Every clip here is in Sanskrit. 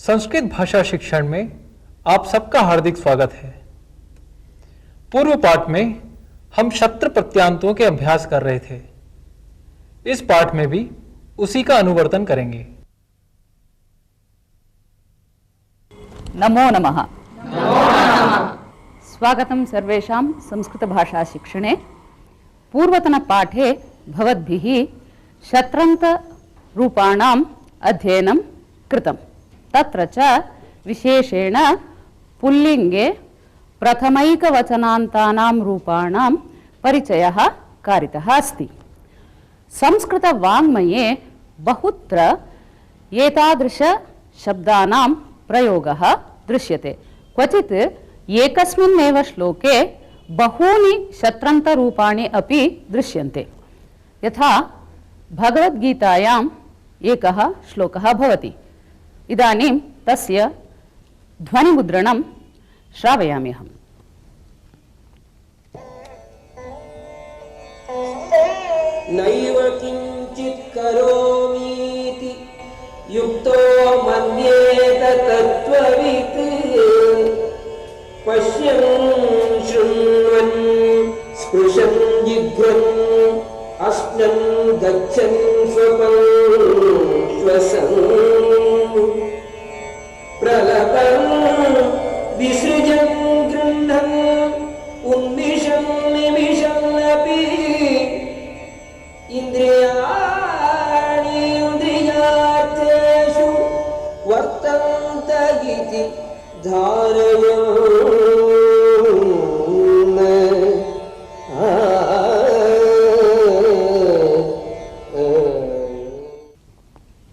संस्कृत भाषा शिक्षण में आप सबका हार्दिक स्वागत है। पूर्व पाठ में हम शत्रु प्रत्यांतों के अभ्यास कर रहे थे। इस पाठ में भी उसी का अनुवर्तन करेंगे। नमो नमः। स्वागतं सर्वेषां संस्कृत भाषा शिक्षणे। पूर्वतन पाठे भवद्भिः शत्रन्त रूपाणाम् अध्ययनं कृतं। तत्र च विशेषेण पुल्लिङ्गे प्रथमैकवचनान्तानां रूपाणां परिचयः कारितः अस्ति। संस्कृतवाङ्मये बहुत्र एतादृश शब्दानां प्रयोगः दृश्यते। क्वचित् एकस्मिन्नेव श्लोके बहूनि शत्रन्तरूपाणि अपि दृश्यन्ते। यथा भगवद्गीतायाम् एकः श्लोकः भवति। इदानीं तस्य ध्वनिमुद्रणं श्रावयामि अहम्। नैव किञ्चित् करोमीति युक्तो मन्येत तत्त्ववित् पश्यन् शृण्वन् स्पृशन् जिघ्रन् अश्नन् गच्छन् स्वपन् श्वसन् प्रलपन् विसृजन् गृह्णन् उन्मिषन् निमिषन्नपि इन्द्रियाणि इन्द्रियार्थेषु वर्तन्त इति धारयन्।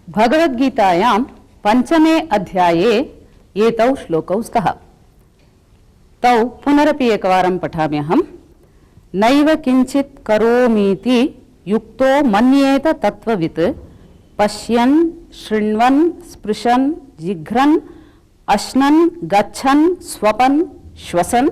भगवद्गीतायां पंचमे अध्याये एतौ श्लोकौ स्तः। तौ पुनरपि एकवारं पठामि अहम्। नैव किञ्चित् करोमीति युक्तो मन्येत तत्त्ववित् पश्यन् शृण्वन् स्पृशन् जिघ्रन् अश्नन् गच्छन् स्वपन् श्वसन्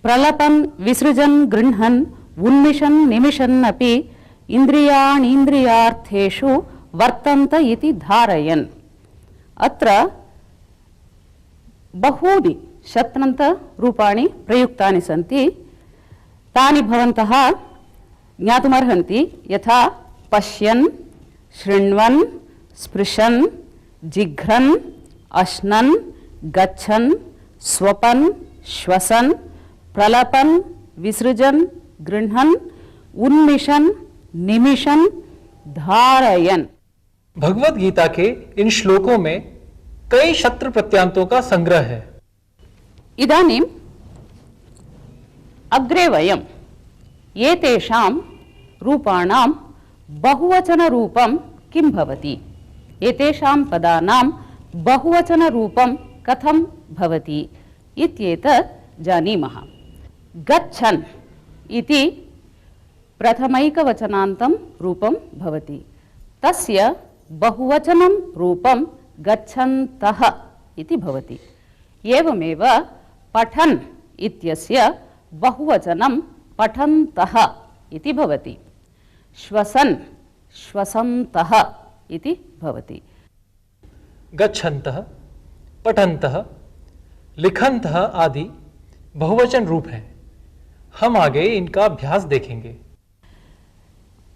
प्रलपन् विसृजन् गृह्णन् उन्मिषन् निमिषन् अपि इन्द्रियाणीन्द्रियार्थेषु वर्तन्त इति धारयन्। अत्र बहूनि शत्रन्त रूपाणि प्रयुक्तानि सन्ति। तानि भवन्तः ज्ञातुमर्हन्ति। यथा पश्यन् शृण्वन् स्पृशन् जिघ्रन् अश्नन् गच्छन् स्वपन् श्वसन् प्रलपन् विसृजन् गृह्णन् उन्मिषन् निमिषन् धारयन्। भगवद गीता के इन श्लोकों में कई शत्रु प्रत्यांतों का संग्रह है। इदानीम् अग्रे वयम् एतेषां रूपाणां बहुवचनरूपं किं भवति, एतेषां पदानां बहुवचनरूपं कथं भवति इत्येतत् जानीमः। गच्छन् इति प्रथमैकवचनान्तं रूपं भवति। तस्य बहुवचनं रूपं गच्छन्तः इति भवति। एवमेव पठन् इत्यस्य बहुवचनं पठन्तः इति भवति। श्वसन् श्वसन्तः इति भवति। गच्छन्तः, पठन्तः, लिखन्तः आदि बहुवचन रूप हैं। हम आगे इनका अभ्यास देखेंगे।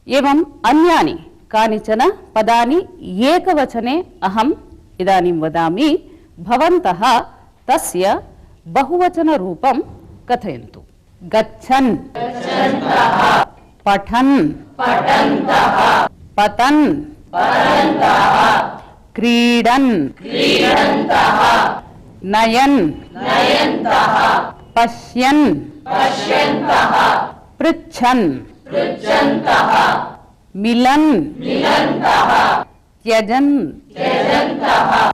एवं अन्यानि कानिचन पदानि एकवचने अहम् इदानीं वदामि। भवन्तः तस्य बहुवचनरूपं कथयन्तु। गच्छन्, पठन्, पतन्, क्रीडन्, नयन्, पश्यन्, पृच्छन्, मिलन्, त्यजन्,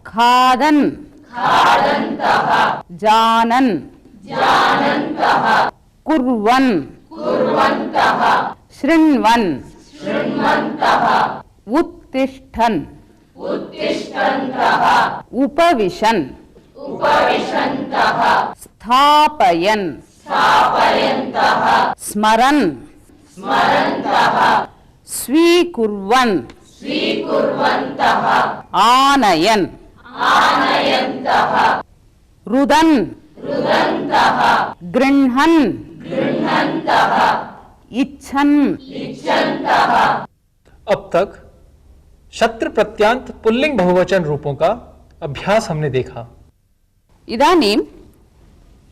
खादन्, जानन्, कुर्वन्, शृण्वन्, उत्तिष्ठन्, उपविशन्, स्थापयन्, स्मरन्, स्वीकुर्वन्, आनयन्, रुदन् गृह्णन् इच्छन्। अब तक शत्र प्रत्यांत पुल्लिंग बहुवचन रूपों का अभ्यास हमने देखा। इदानीं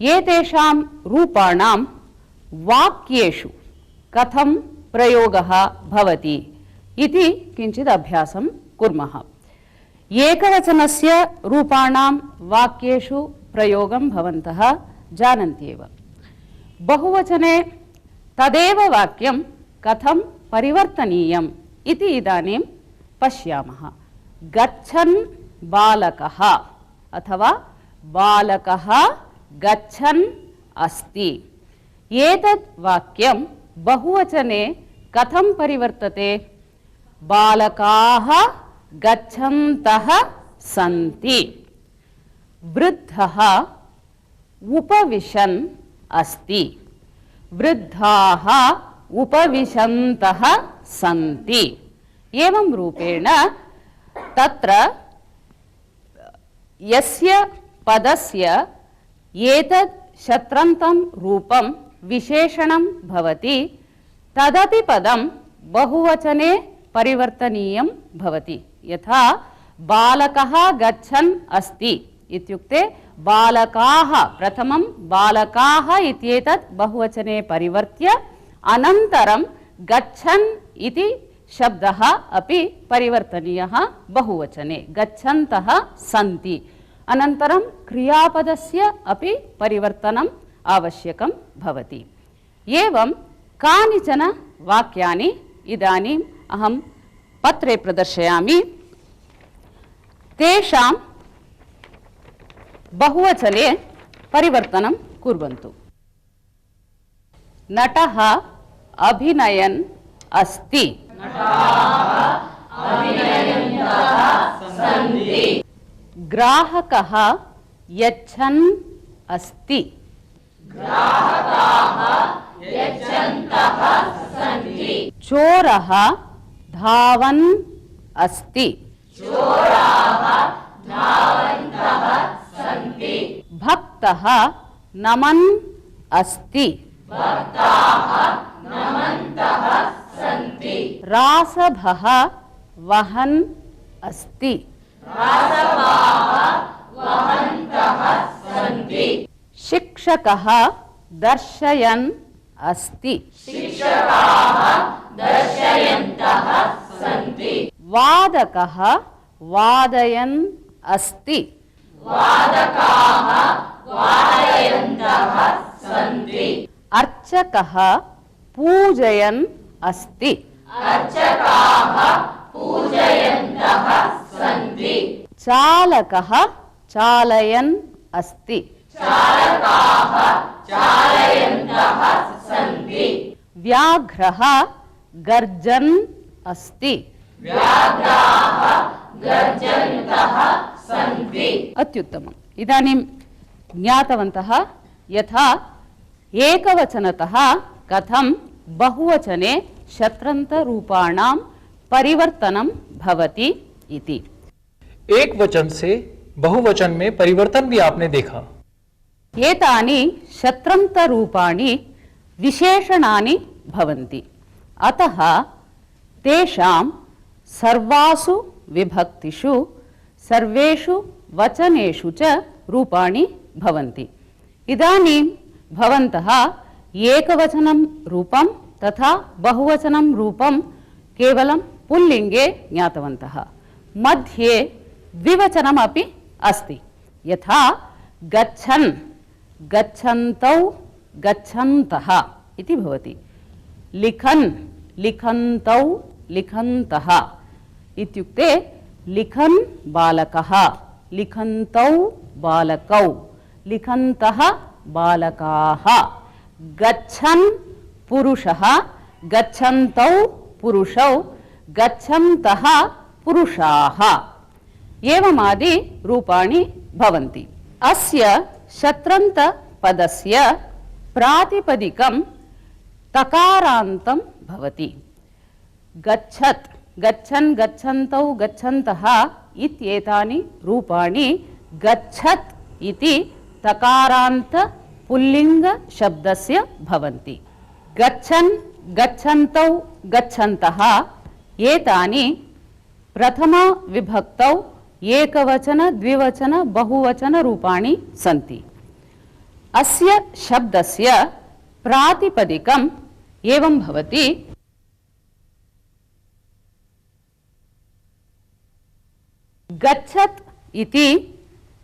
एतेषां रूपाणां वाक्येषु कथं प्रयोगः भवति इति किञ्चित् अभ्यासं कुर्मः। एकवचनस्य रूपाणां वाक्येषु प्रयोगं भवन्तः जानन्ति एव। बहुवचने तदेव वाक्यं कथं परिवर्तनीयम् इति इदानीं पश्यामः। गच्छन् बालकः अथवा बालकः गच्छन् अस्ति। एतत् वाक्यं बहुवचने कथं परिवर्तते? बालकाः गच्छन्तः सन्ति। वृद्धः उपविशन् अस्ति। वृद्धाः उपविशन्तः सन्ति। एवं रूपेण तत्र यस्य पदस्य एतत् शत्रन्तं रूपं विशेषणं भवति तदपि पदं बहुवचने परिवर्तनीयं भवति। यथा बालकः गच्छन् अस्ति इत्युक्ते बालकाः, प्रथमं बालकाः इत्येतत् बहुवचने परिवर्त्य अनन्तरं गच्छन् इति शब्दः अपि परिवर्तनीयः बहुवचने। गच्छन्तः सन्ति। अनन्तरं क्रियापदस्य अपि परिवर्तनम् आवश्यकं भवति। एवं कानिचन वाक्यानि इदानीम् अहं पत्रे प्रदर्शयामि। तेषां बहुवचने परिवर्तनं कुर्वन्तु। नटः अभिनयन् अस्ति। ग्राहकः यच्छन् अस्ति। चोरः धावन् अस्ति। भक्तः नमन् अस्ति। रासभः वहन् अस्ति। शिक्षकः दर्शयन् अस्ति। वादकः वादयन् अस्ति। अर्चकः पूजयन् अस्ति। चालकः चालयन् अस्ति। व्याघ्रः गर्जन् अस्ति। अत्युत्तमम्। इदानीं ज्ञातवन्तः यथा एकवचनतः कथं बहुवचने शत्रन्तरूपाणां परिवर्तनं भवति इति। एक वचन से बहुवचन में परिवर्तन भी आपने देखा। एतानि शत्रन्तरूपाणि विशेषणानि भवन्ति। अतः तेषां सर्वासु विभक्तिषु सर्वेषु वचनेषु च रूपाणि भवन्ति। इदानीं भवन्तः एकवचनं रूपं तथा बहुवचनं रूपं केवलं पुल्लिङ्गे ज्ञातवन्तः। मध्ये द्विवचनमपि अस्ति। यथा गच्छन् गच्छन्तौ गच्छन्तः इति भवति। लिखन् लिखन्तौ लिखन्तः इत्युक्ते लिखन् बालकः लिखन्तौ बालकौ लिखन्तः बालकाः। गच्छन् पुरुषः गच्छन्तौ पुरुषौ गच्छन्तः पुरुषाः। एवमादि रूपाणि भवन्ति। अस्य शत्रन्तपदस्य प्रातिपदिकं तकारान्तं भवति। गच्छत् गच्छन् गच्छन्तौ गच्छन्तः इत्येतानि रूपाणि गच्छत् इति तकारान्त पुल्लिङ्ग शब्दस्य भवन्ति। गच्छन्, गच्छन्तौ, गच्छन्तः एतानि प्रथम विभक्तौ एकवचन, द्विवचन, बहुवचन रूपाणि सन्ति। अस्य शब्दस्य प्रातिपदिकम् एवं भवति। गच्छत् इति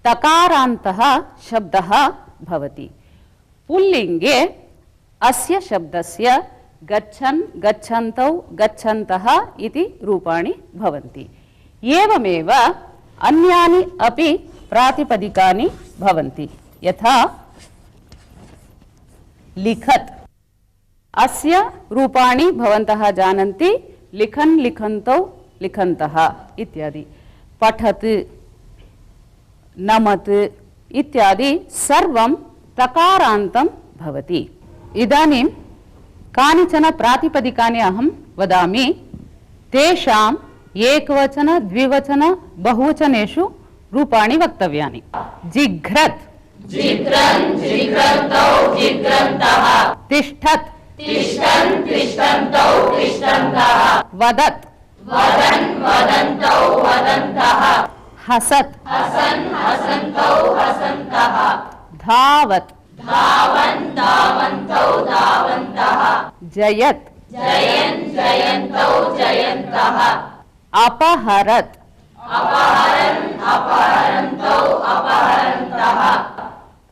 तकारान्तः शब्दः भवति। पुल्लिङ्गे अस्य शब्दस्य गच्छन्, गच्छन्तौ, गच्छन्तः इति रूपाणि भवन्ति। एवमेव अन्यानि अपि प्रातिपदिकानि भवन्ति। यथा लिखत्, अस्य रूपाणि भवन्तः जानन्ति, लिखन्, लिखन्तौ, लिखन्तः इत्यादि। पठत्, नमत् इत्यादि सर्वं तकारान्तं भवति। इदानीं कानिचन प्रातिपदिकानि अहं वदामि। तेषाम् एकवचन, द्विवचन, बहुवचनेषु रूपाणि वक्तव्यानि। जिघ्रत्, जिघ्रन्, जिघ्रन्तौ, जिघ्रन्तः। तिष्ठत्, तिष्ठन्, तिष्ठन्तौ, तिष्ठन्तः। वदत्, वदन्, वदन्तौ, वदन्तः। हसत्, हसन्, हसन्तौ, हसन्तः। धावत्, धावन्, धावन्तौ, धावन्तः। जयत्, जयन्, जयन्तौ, जयन्तः। अपहरत्, अपहरन्, अपहरन्तौ, अपहरन्तः।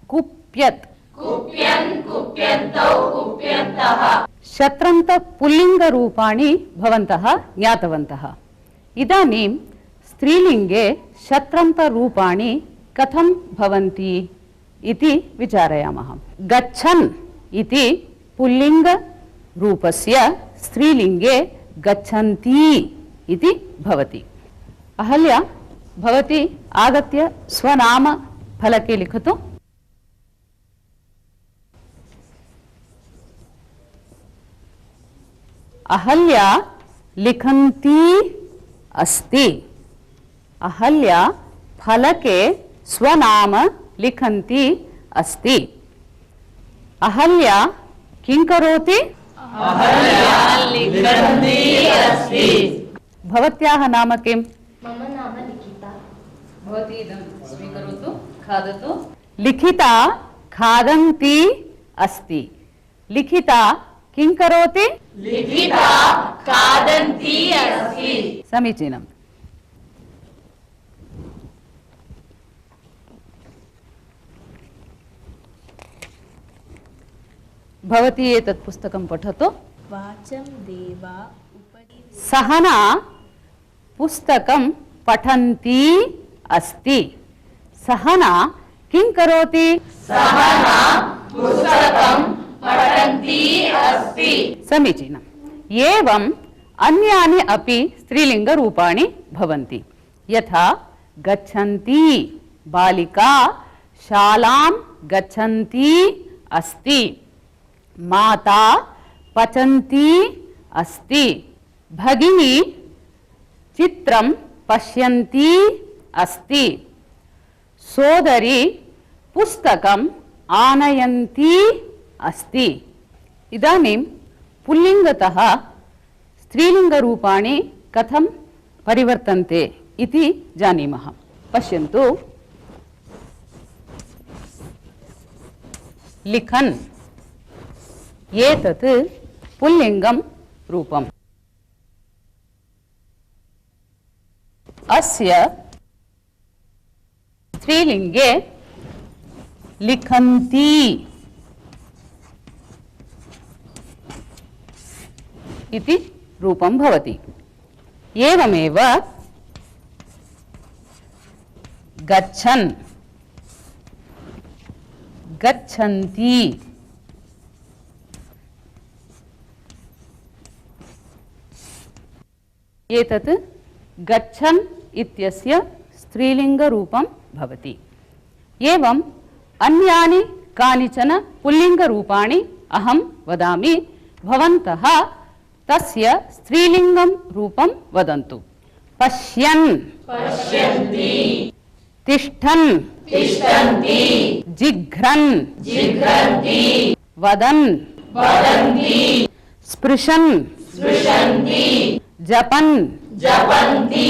कुप्यत्, कुप्यन्, कुप्यन्तौ, कुप्यन्तः। शत्रन्त पुल्लिङ्गरूपाणि भवन्तः ज्ञातवन्तः। इदानीं स्त्रीलिङ्गे शत्रन्तरूपाणि कथं भवन्ति इति विचारयामः। गच्छन् इति पुल्लिङ्गरूपस्य स्त्रीलिङ्गे गच्छन्ती इति भवति। अहल्या, भवती आगत्य स्वनाम फलके लिखतु। अहल्या लिखन्ती अस्ति। अहल्या फलके स्वनाम लिखन्ती अस्ति। अहल्या किं करोति? अहल्या लिखन्ती अस्ति। भवत्याः नाम किम्? मम नाम लिखिता। भवती इदं स्वीकरोतु, खादतु। लिखिता खादन्ती अस्ति। लिखिता किं करोति? लिखिता खादन्ती अस्ति। समीचीनम्। भवती एतत् पुस्तकं पठतु। वाचं देवा उपरि। सहना पुस्तकं पठन्ती अस्ति। सहना किं करोति? सहना पुस्तकं पठन्ती अस्ति। समीचीनम्। एवम् अन्यानि अपि स्त्रीलिङ्गरूपाणि भवन्ति। यथा गच्छन्ती बालिका शालां गच्छन्ती अस्ति। माता पचन्ती अस्ति। भगिनी चित्रं पश्यन्ती अस्ति। सोदरी पुस्तकम् आनयन्ती अस्ति। इदानीं पुल्लिङ्गतः स्त्रीलिङ्गरूपाणि कथं परिवर्तन्ते इति जानीमः। पश्यन्तु। लिखन् एतत् पुल्लिङ्गं रूपम्। अस्य स्त्रीलिङ्गे लिखन्ती इति रूपं भवति। एवमेव गच्छन् गच्छन्ती एतत् गच्छन् इत्यस्य स्त्रीलिङ्गरूपं भवति। एवम् अन्यानि कानिचन पुल्लिङ्गरूपाणि अहं वदामि। भवन्तः तस्य स्त्रीलिङ्गं रूपं वदन्तु। पश्यन् पश्यन्ति तिष्ठन् तिष्ठन्ति जिघ्रन् जिघ्रन्ति वदन् वदन्ति स्पृशन् स्पृशन्ति जपन् जपन्ति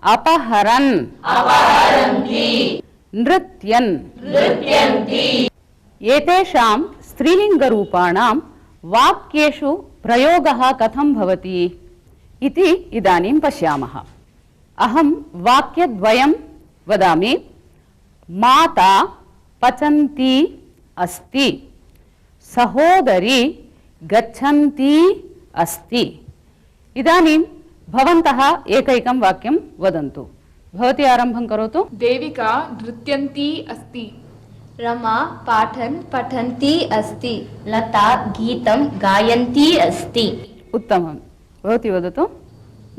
अपहरन् अपहरन्ति नृत्यन् नृत्यन्ति। एतेषां स्त्रीलिङ्गरूपाणां वाक्येषु प्रयोगः कथं भवति इति इदानीं पश्यामः। अहं वाक्यद्वयं वदामि। माता पचन्ती अस्ति, सहोदरी गच्छन्ती अस्ति। इदानीं भवन्तः एकैकं वाक्यं वदन्तु। भवती आरम्भं करोतु। देविका नृत्यन्ती अस्ति। रमा पाठन् पठन्ती अस्ति। लता गीतं गायन्ती अस्ति। उत्तमं। भवती वदतु।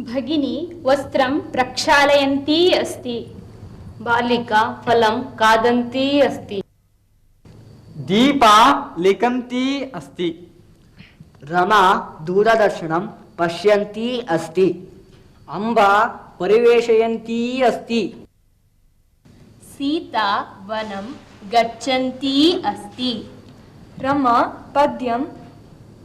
भगिनी वस्त्रं प्रक्षालयन्ती अस्ति। बालिका फलं खादन्ती अस्ति। दीपा लिखन्ती अस्ति। रमा दूरदर्शनं पश्यन्ती अस्ति। अम्बा परिवेशयन्ती अस्ति। सीता वनं गच्छन्ती अस्ति। रमा पद्यं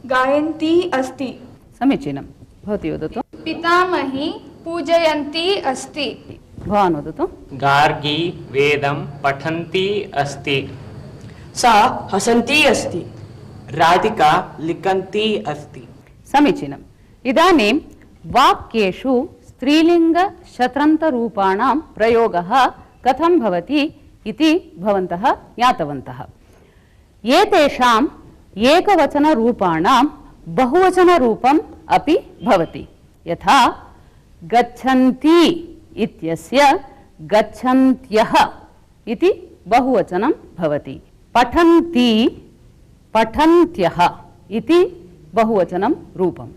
गायन्ती अस्ति। समीचीनं। भवती वदतु। पितामही पूजयन्ती अस्ति। भवान् वदतु। गार्गी वेदं पठन्ती अस्ति। सा हसन्ती अस्ति। राधिका लिखन्ती अस्ति। समीचीनम्। इदानीं वाक्येषु स्त्रीलिङ्गशत्रन्तरूपाणां प्रयोगः कथं भवति इति भवन्तः ज्ञातवन्तः। एतेषाम् एकवचनरूपाणां बहुवचनरूपम् अपि भवति। यथा गच्छन्ति इत्यस्य गच्छन्त्यः इति बहुवचनं भवति। पठन्ति पठन्त्यः इति बहुवचनं रूपं।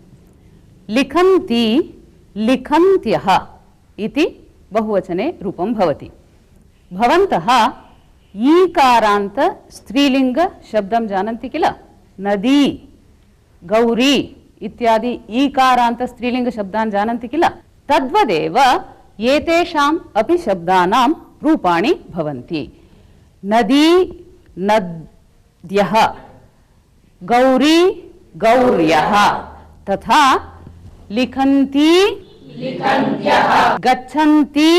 लिखन्ति लिखन्त्यः इति बहुवचने रूपं भवति। भवन्तः ईकारान्त स्त्रीलिंग शब्दं जानन्ति किल? नदी, गौरी इत्यादि ईकारान्त स्त्रीलिंग शब्दान् जानन्ति किल? तद्वदेव एतेषाम् अपि शब्दानां रूपाणि भवन्ति। नदी नद्यः, गौरी गौर्यः, तथा लिखन्ति लिखन्त्यः गच्छन्ति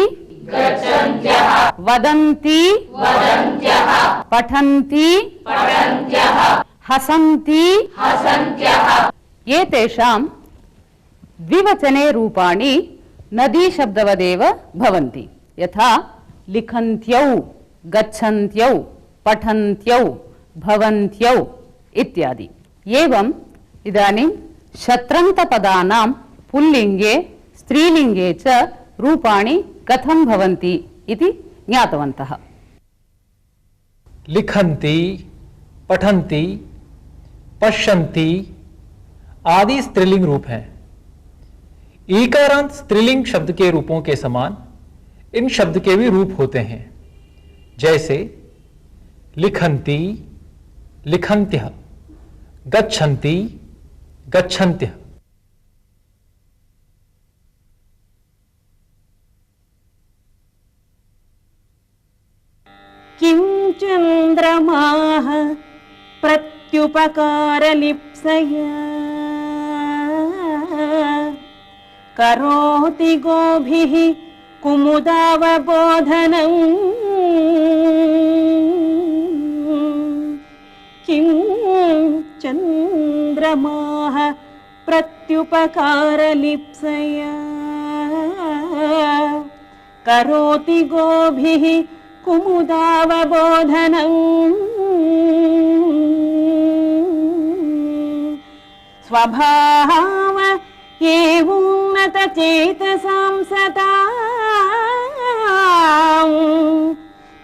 गच्छन्त्यः वदन्ति वदन्त्यः पठन्ति पठन्त्यः हसन्ति हसन्त्यः। एतेषां द्विवचने रूपाणि नदी शब्दवदेव भवन्ति। यथा लिखन्त्यौ गच्छन्त्यौ पठन्त्यौ भवन्त्यौ इत्यादि। एवम् इदानीं शत्रन्तपदानां पुल्लिङ्गे स्त्रीलिङ्गे च रूपाणि कथं भवन्ति इति ज्ञातवन्तः। लिखन्ति, पठन्ति, पश्यन्ति आदि स्त्रीलिंग रूप हैं। ईकारांत स्त्रीलिंग शब्द के रूपों के समान इन शब्द के भी रूप होते हैं। जैसे लिखन्ति लिखन्त्यः, गच्छन्ति गच्छन्त्यः। किं चन्द्रमाः प्रत्युपकारलिप्सया करोति गोभिः कुमुदावबोधनम् किं चन्द्रमाः प्रत्युपकारलिप्सया करोति गोभिः कुमुदावबोधनम् स्वभाव एवोन्नतचेतसां सतां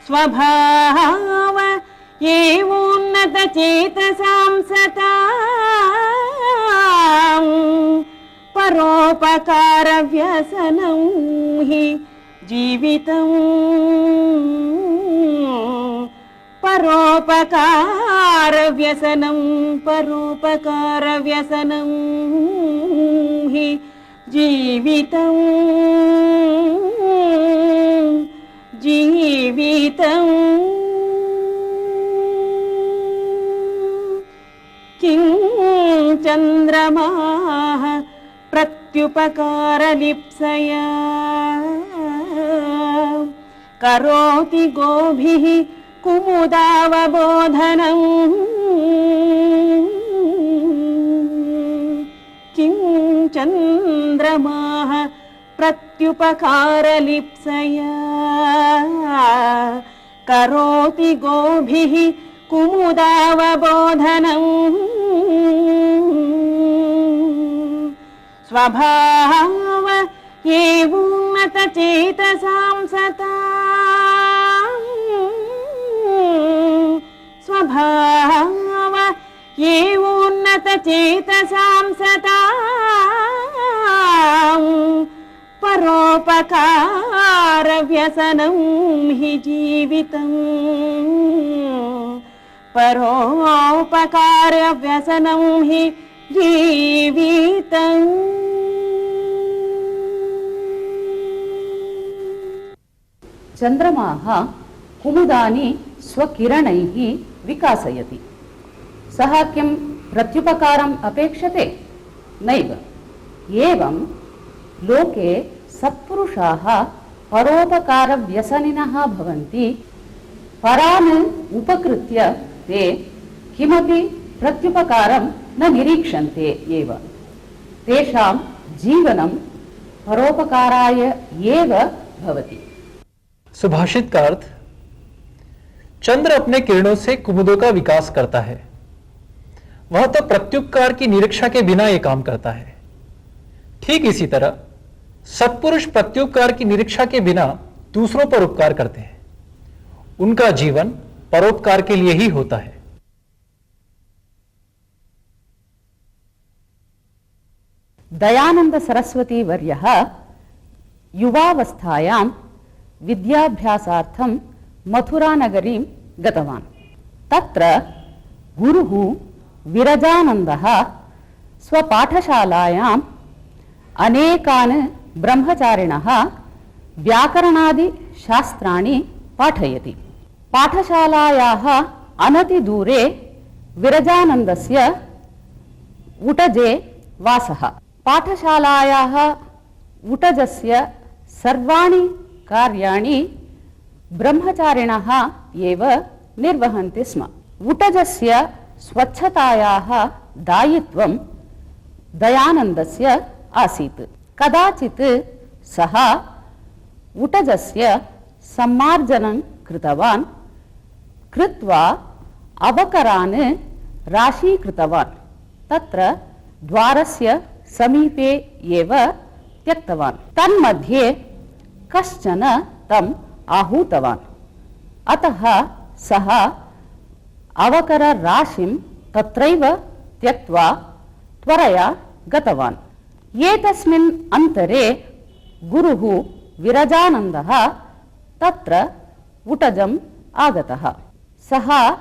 स्वभाव एवोन्नतचेतसां सतां परोपकारव्यसनं हि जीवितं परोपकारव्यसनं हि जीवितं जीवितं किं चन्द्रमाः प्रत्युपकारलिप्सया करोति गोभिः कुमुदावबोधनम् किं चन्द्रमाः प्रत्युपकारलिप्सया करोति गोभिः कुमुदावबोधनम् स्वभाव एवोन्नतचेतसां सतां स्वभाव एवोन्नतचेतसां सतां परोपकारव्यसनं हि जीवितम् परोपकारव्यसनं हि जीवितम्। चन्द्रमाः कुमुदानि स्वकिरणैः विकासयति। सः किं प्रत्युपकारम् अपेक्षते? नैव। एवं लोके सत्पुरुषाः परोपकारव्यसनिनः भवन्ति। परान् उपकृत्य ते किमपि प्रत्युपकारं न निरीक्षन्ते एव। तेषां जीवनं परोपकाराय एव भवति। सुभाषित का अर्थ, चंद्र अपने किरणों से कुमुदों का विकास करता है। वह तो प्रत्युपकार की निरीक्षा के बिना यह काम करता है। ठीक इसी तरह सत्पुरुष प्रत्युपकार की निरीक्षा के बिना दूसरों पर उपकार करते हैं। उनका जीवन परोपकार के लिए ही होता है। दयानंद सरस्वती वर्यः युवावस्थायां विद्याभ्यासार्थं मथुरानगरीं गतवान्। तत्र गुरुः विरजानन्दः स्वपाठशालायाम् अनेकान् ब्रह्मचारिणः व्याकरणादिशास्त्राणि पाठयति। पाठशालायाः अनतिदूरे विरजानन्दस्य उटजे वासः। पाठशालायाः उटजस्य सर्वाणि कार्याणि ब्रह्मचारिणः एव निर्वहन्ति स्म। उटजस्य स्वच्छतायाः दायित्वं दयानन्दस्य आसीत्। कदाचित् सः उटजस्य सम्मार्जनं कृतवान्। कृत्वा अवकरान् राशीकृतवान्। तत्र द्वारस्य समीपे एव त्यक्तवान्। तन्मध्ये कश्चन तम् आहूतवान्। अतः सः अवकरराशिं तत्रैव त्यक्त्वा त्वरया गतवान्। एतस्मिन् अन्तरे गुरुः विरजानन्दः तत्र उटजम् आगतः। सः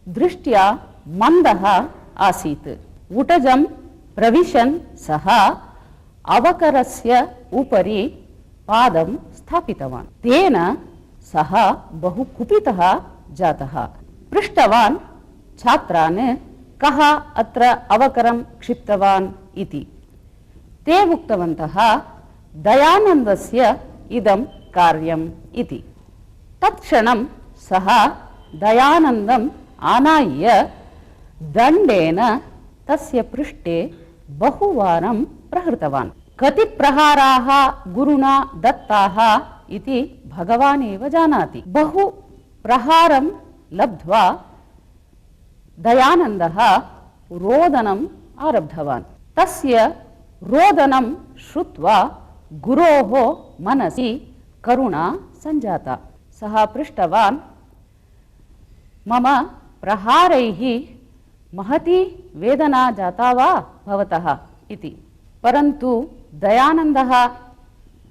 दृष्ट्या मन्दः आसीत्। उटजं प्रविशन् सः अवकरस्य उपरि पादं स्थापितवान्। तेन सः बहु कुपितः जातः। पृष्टवान् छात्रान्, कः अत्र अवकरं क्षिप्तवान् इति। ते उक्तवन्तः, दयानन्दस्य इदं कार्यम् इति। तत्क्षणं सः दयानन्दम् आनाय्य दण्डेन तस्य पृष्ठे बहुवारं प्रहृतवान्। कति प्रहाराः गुरुणा दत्ताः इति भगवान् एव जानाति। बहु प्रहारं लब्ध्वा दयानन्दः रोदनम् आरब्धवान्। तस्य रोदनं श्रुत्वा गुरोः मनसि करुणा सञ्जाता। सः पृष्टवान्, मम प्रहारैः महती वेदना जाता वा भवतः इति। परन्तु दयानन्दः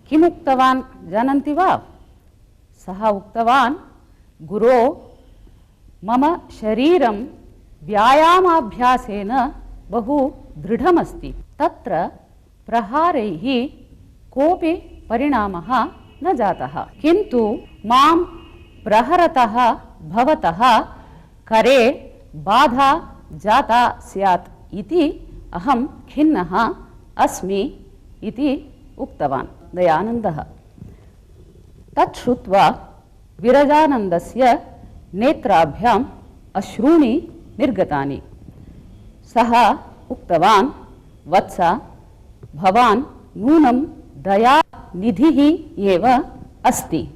किम् उक्तवान् जानन्ति वा? सः उक्तवान्, गुरो, मम शरीरं व्यायामाभ्यासेन बहु दृढमस्ति। तत्र प्रहारैः कोऽपि परिणामः न जातः, किन्तु मां प्रहरतः भवतः करे बाधा जाता स्यात् इति अहं खिन्नः अस्मि इति उक्तवान् दयानन्दः। तत् श्रुत्वा विरजानन्दस्य नेत्राभ्याम् अश्रूणि निर्गतानि। सः उक्तवान्, वत्स, भवान् नूनं दयानिधिः एव अस्ति।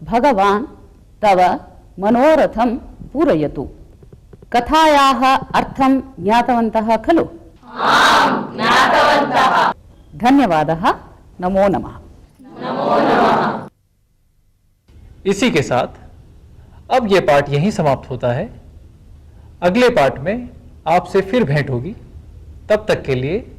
भगवान् तव मनोरथं पूरयतु। कथायाः अर्थं ज्ञातवन्तः खलु? धन्यवादः। नमो नमः। इसी के साथ अब यह पाठ यहीं समाप्त होता है। अगले पाठ में आपसे फिर भेंट होगी। तब तक के लिए